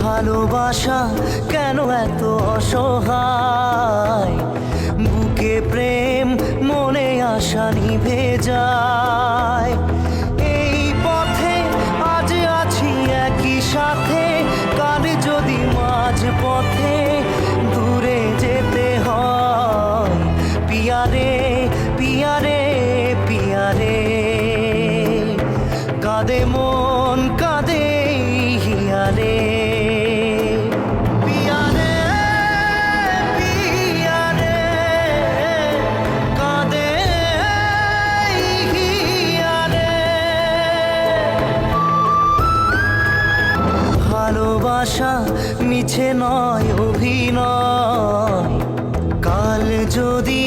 ভালোবাসা কেন এত অসহায়, বুকে প্রেম মনে আশা নিভে যায়। এই পথে আজ আছি একই সাথে, কাল যদি মাঝ পথে দূরে যেতে হয়। পিয়ারে পিয়ারে পিয়ারে, কাঁদে মন কাঁদে হিয়ারে। পিয়ারে পিয়ারে, কাঁদে হিয়ারে। ভালোবাসা মিছে নয় অভিনয়, কাল যদি